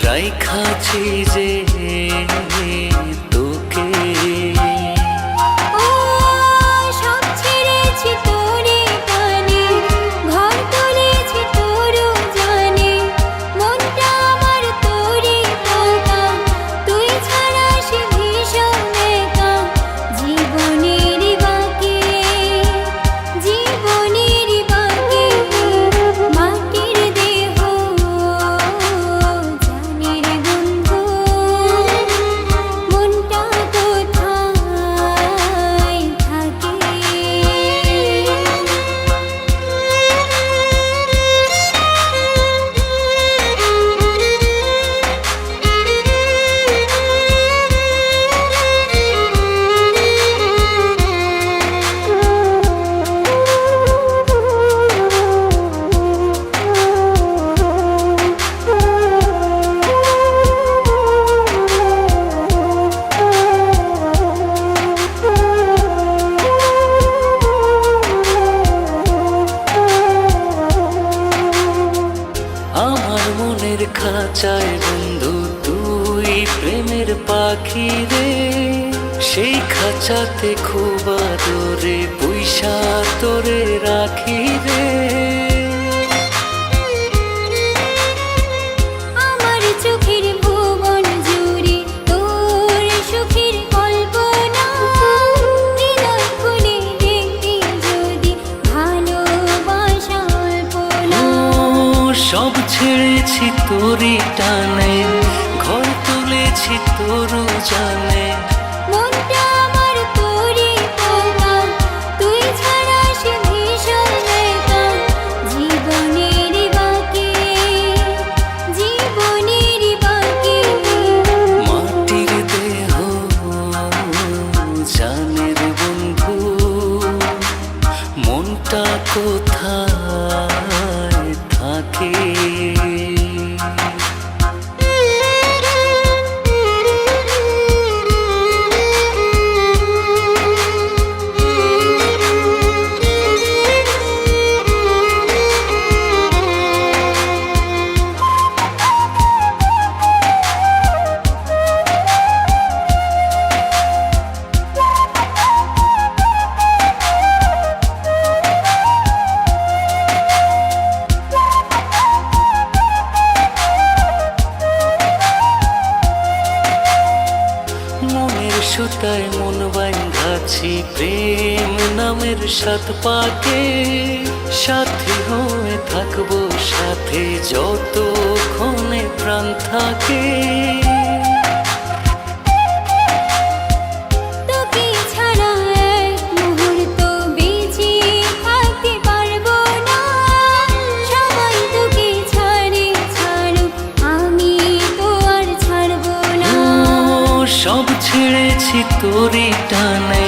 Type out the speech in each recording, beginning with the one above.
রাইখাছি যে তোকে সব ছেড়েছি তোরে টানে, ঘর তুলেছি তোরও জানে, মনটা আমার তোরে টাকা, তুই ছাড়া সে ভীষণ একা, জীবনের বাকি, জীবনের বাকি, মাটির দেহ জানের বন্ধু, মনটা কোথায় থাকে। আমার মনের খাঁচায় বন্ধু তুই প্রেমের পাখি রে, সেই খাঁচাতে খুব আদরে পয়সা তোরে রাখি রে। আমার চোখের ভুবন জুড়ে তোর সুখের কল্পনা, হৃদয় খুলে দেখবি যদি ভালোবাসা অল্পনা। সব ছেড়েছি তোরই টানে, ঘর তুলেছি তোর জানে, মনটা আমার তোরে টাকা, তুই ছাড়া সে ভীষণ একা, জীবনের বাকি, জীবনের বাকি, মাটির দেহ জানের বন্ধু, মনটা কোথায় থাকে। মনের সুতায় মন বাঁধাছি প্রেম নামের সাত পাকে, সাথী হয়ে থাকবো সাথে যতক্ষণে প্রাণ থাকে। তোকে ছাড়া এক মুহূর্ত বেঁচে থাকতে পারবো না, সবাই তোকে ছাড়ে ছাড়ুক, আমি তো আর ছাড়বো না। সব ছেড়েছি তোরই টানে,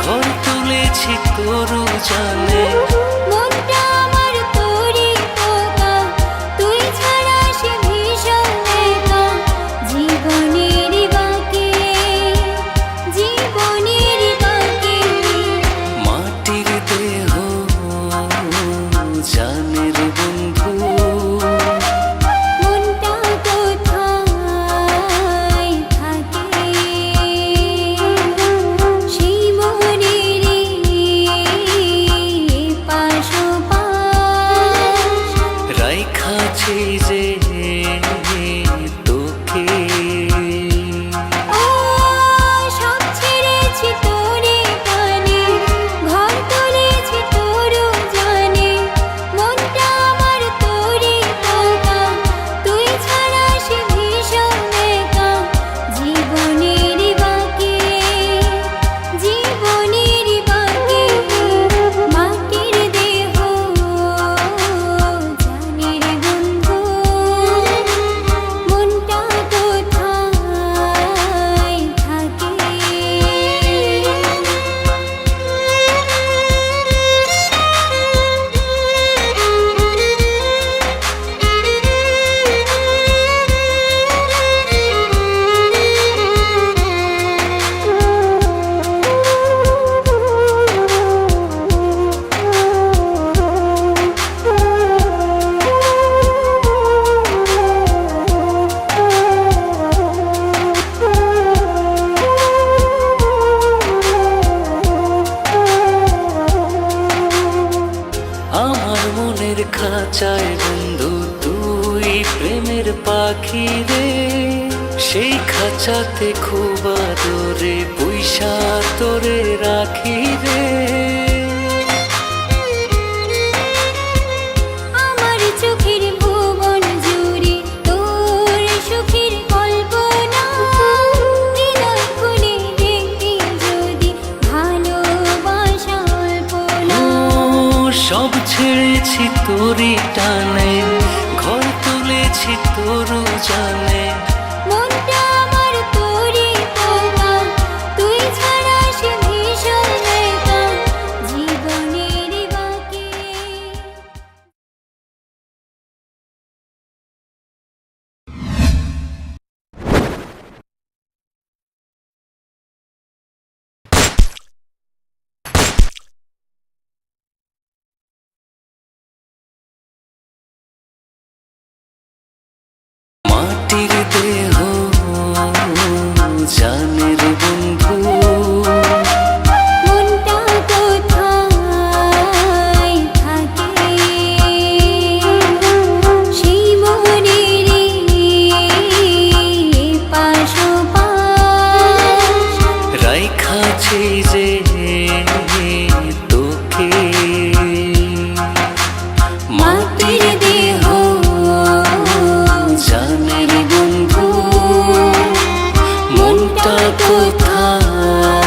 ঘর তুলেছি তোর জানে, মনটা আমার তোরে টাকা, তুই ছাড়া সে ভীষণ একা, জীবনের বাকি, জীবনের বাকি, মাটির দেহ জানের বন্ধু, মনটা কোথায় থাকে, সেই মনের সেই খাঁচাতে খুব আদরে পয়সা তোরে রাখি রে। আমার চোখের ভুবন জুড়ে তোর সুখের কল্পনা, হৃদয় খুলে দেখবি যদি ভালোবাসা অল্পনা। সব ছেড়েছি তোরই টানে, ঘর তুলেছি তোর জানে। মনটা আমার তোরই পোকা, তুই ছাড়া সে ভীষণ একা জীবনের বাকি। মাটির দেহ জানের বন্ধু, মনটা কোথায় থাকে সেই মনেরই পাশোপাশ। রাইখাছি যে তোকে মাটির দেহ জানের বন্ধু, মনটা কোথায়